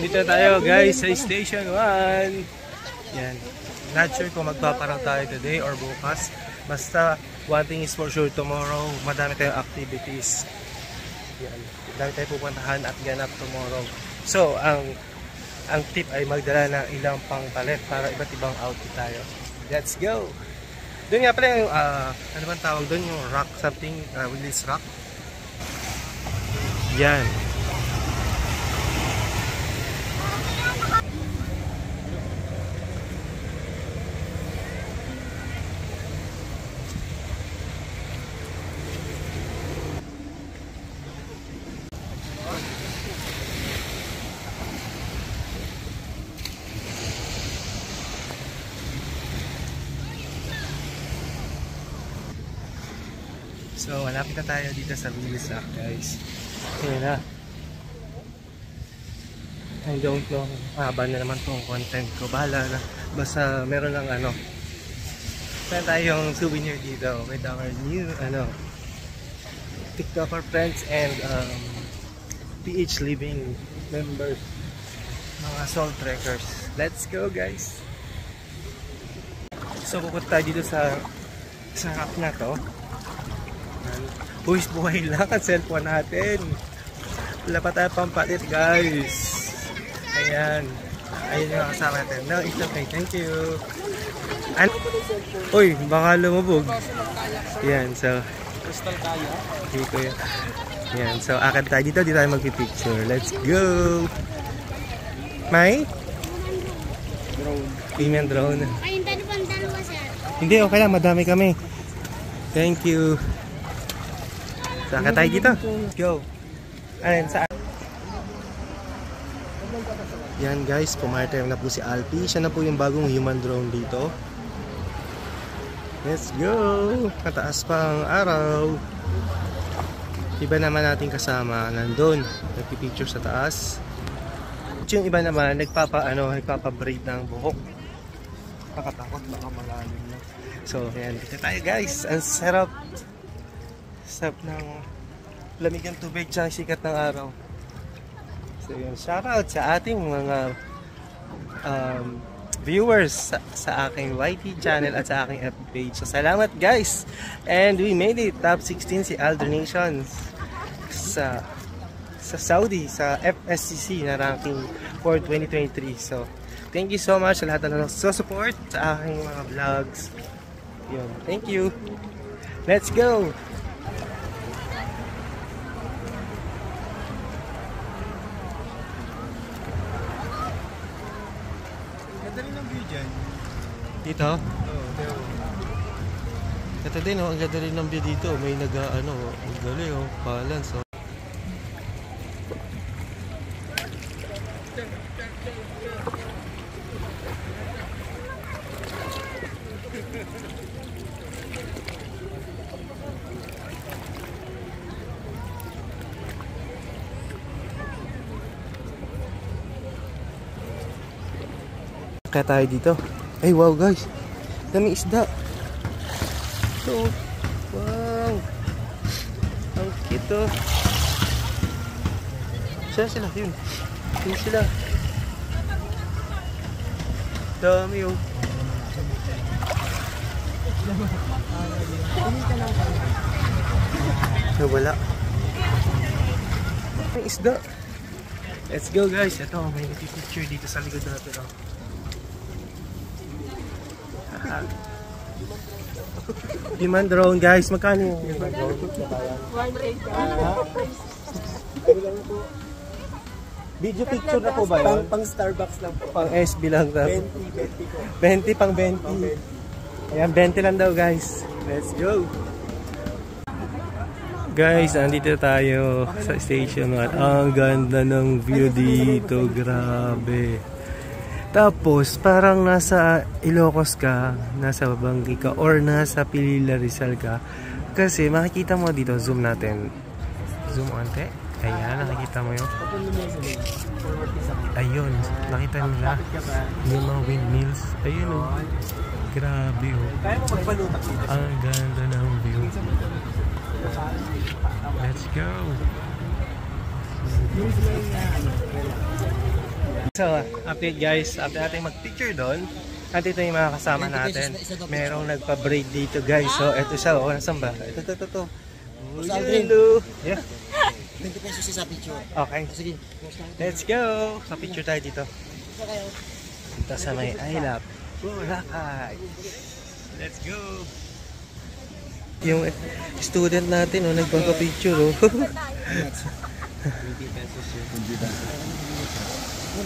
Dito tayo guys sa Station 1. Yan. Not sure kung magpaparaw tayo today or bukas. Basta one thing is for sure, tomorrow madami tayong activities. Yan. Madami tayong pupuntahan at ganap tomorrow. So, ang tip ay magdala ng ilang pangpalit para iba't ibang outfit tayo. Let's go! Doon nga pala yung, ano bang tawag doon? Yung rock something, Willis Rock. Yan. So, malapit na tayo dito sa Willis Rock, guys. Ayan na. I don't know. Haba na naman itong content ko. Bahala na. Basta meron lang ano. Meron tayong souvenir dito with our new TikToker friends and PH Living members. Mga Soul Trekkers. Let's go, guys! So, pupunta tayo dito sa rock na to. Buwis buhay lang ang cellphone natin. Wala pa tayo pampalit, guys. Ayan. Ayun yung kasama natin. No, it's okay. Thank you. Uy, baka lumubog. Ayan, so. Crystal kaya. Okay ko yan. Ayan, so akad tayo dito. Dito tayo magpipicture. Let's go. May? Drone. Female drone. Ay, hindi pang dalawa, sir. Hindi, okay lang. Madami kami. Thank you. Saan ka tayo dito? Let's go. Ayan, saan? Yan guys, pumartime na po si Alpi. Siya na po yung bagong human drone dito. Let's go! Kataas pang araw. Iba naman nating kasama. Nandun. Nagpipicture sa taas. Yung iba naman, nagpapa-braid ng buhok. Nakatakot, baka malalim na. So, ayan. Dito tayo guys. Ang sarap. Sarap ng lamig ng tubig tsaka sikat ng araw. So yun, shoutout sa ating mga viewers sa aking YT channel at sa aking FB page. So salamat guys! And we made it top 16 si Alder Nations sa Saudi, sa FSCC na ranking for 2023. So thank you so much sa lahat na support sa aking mga vlogs. Yun, thank you! Let's go! Dito? Oo, pero ito din, ang ganda rin ng view dito. May ang galing, balance. Kaya tayo dito. Ay wow guys, dami isda. So, wow, ang cute oh. Sila yun. Yun sila. Dami oh. So wala. May isda. Let's go guys. Ito, may picture dito sa likod natin oh. Human drone guys, magkano yung human drone? 1 video picture na po ba yun? pang Starbucks lang po. Pang SB lang daw. 20 20 po. pang 20. Ayan, 20 lang daw guys. Let's go! Guys, andito tayo sa station 1. Ang ganda ng view dito, grabe. Tapos, parang nasa Ilocos ka, nasa Banggi ka, or nasa Pilila Rizal ka. Kasi makikita mo dito, zoom natin. Zoom ante. Ayan, nakikita mo yun. Ayun, nakita nila yung mga windmills. Ayun oh. Grabe oh. Ang ganda ng view. Let's go. So, update guys, after natin mag-picture doon, at ito yung mga kasama natin. Merong nagpa-braid dito guys. So, ito siya. O, nasan ba? Ito. Hello. Yeah. 20 pesos sa picture. Okay. Sige. Let's go. Sa picture tayo dito. Dito sa may I love Boracay. Let's go. Yung student natin, oh, nagpapapicture, oh. 20 pesos yun. 20 pesos. So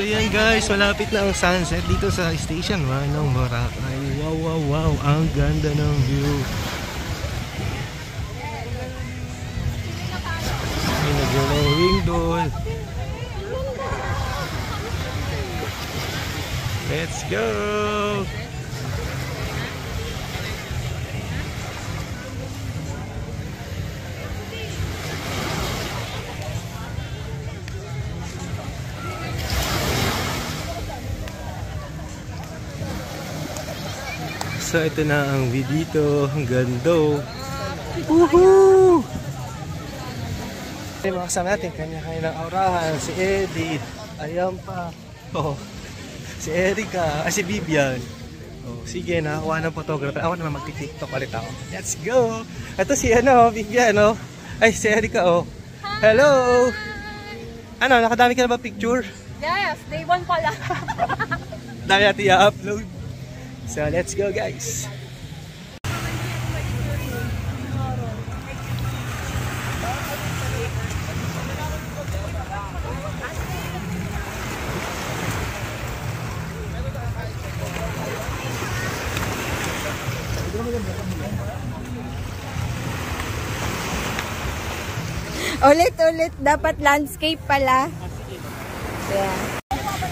yan guys, malapit na ang sunset dito sa Station 1 ng Boracay. Wow. Ang ganda ng view. May nag-glowing doon. Let's go! So ito na ang view dito, ang ganda. Woohoo! Mga kasama natin, kanya-kanya ng aurahan, si Eddie, ayan pa, oh, si Erica, si Vivian. Oh, sige, nakakuha ng photographer. Ako naman magti-tiktok ulit ako. Let's go! Ito si Vivian, oh. Ay, si Erica, oh. Hello! Ano, nakadami ka na ba picture? Yes, day 1 pala. Dami natin i-upload. So, let's go guys! Ulit, dapat landscape pala. Yeah.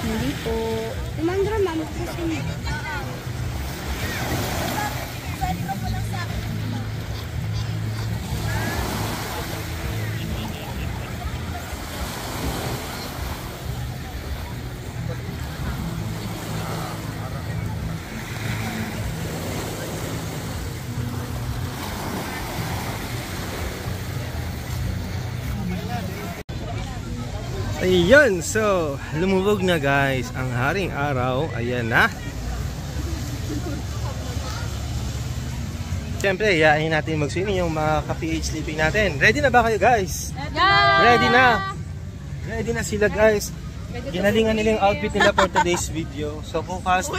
Hindi po. Tumandra, ma'am. Ayun, so lumubog na guys ang haring araw. Ayan na. Siyempre, yayain natin mag-swimming yung mga ka-PH sleeping natin. Ready na ba kayo guys? Ready na! Ready na sila guys. Ginalingan nila yung outfit nila for today's video. So bukas,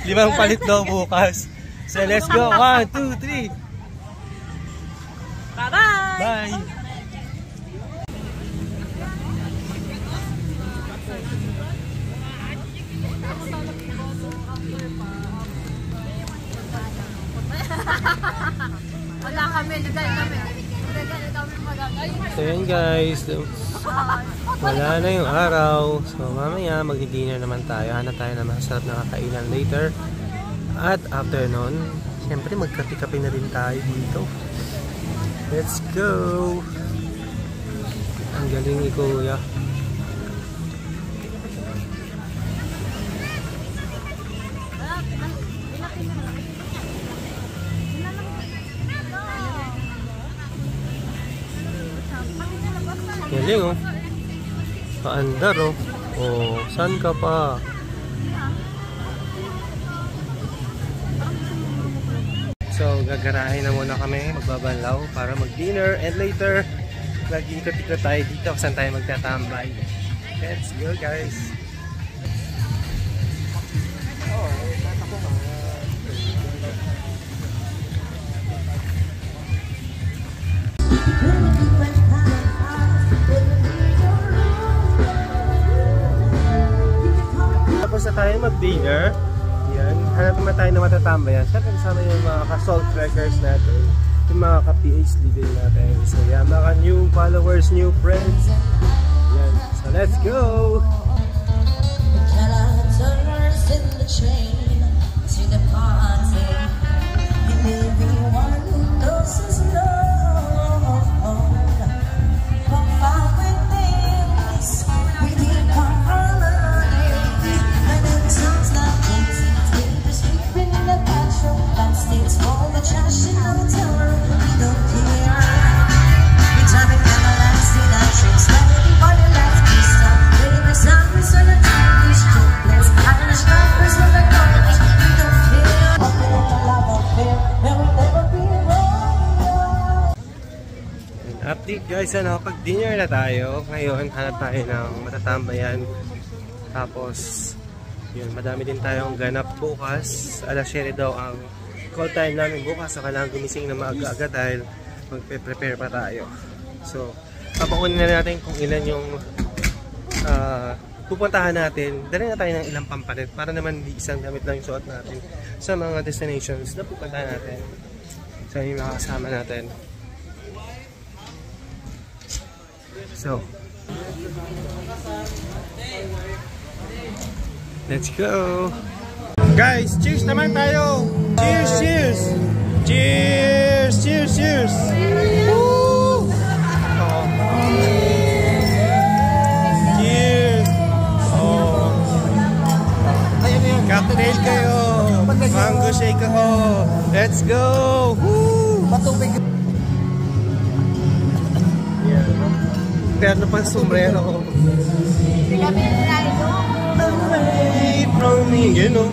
limang palit daw bukas. So let's go, 1, 2, 3. Bye-bye! Bye! Wala kami, legal kami. So yun guys, wala na yung araw. So mamaya magdi-dinner naman tayo. Hanap tayo na masarap na kakainan later. At after nun, siyempre magkape-kape na rin tayo dito. Let's go! Ang galing ni Kuya. Galing oh. Paandar oh. Oh, saan ka pa? So, gagarahin na muna kami, magbabanlaw para mag-dinner and later nag-ikot-ikot tayo dito kung saan tayo magtatambay. Let's go guys! Tapos na tayo mag-dinner. Yan. Hanap naman tayo na matatambayan. Siyempre kasama yung mga ka-salt trekkers natin. Yung mga ka-PH leader natin. So yan, mga new followers, new friends. Yan. So let's go! All the trash in our town, we don't care. We Update guys, ano, pag-dinner na tayo. Ngayon, hanap tayo ng matatambayan. Tapos, yun, madami din tayong ganap bukas. Alas 7 daw ang call time namin bukas. So, kailangan gumising na maaga-aga dahil magpe-prepare pa tayo. So, papakunin na natin kung ilan yung pupuntahan natin. Dali na tayo ng ilang pampalit para naman di isang gamit lang yung suot natin sa mga destinations na pupuntahan natin. So, yung mga kasama natin. So, let's go! Guys, cheers naman tayo! Cheers, cheers! Cheers, cheers, cheers! Woo! Oh. Cheers! Oh. Cocktail kayo! Mango shake ako! Let's go! Woo! Matubig. Pero pa sombrero. Kami na Away from me, you know.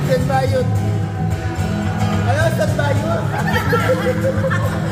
Saan ba yun? Ano, saan ba yun?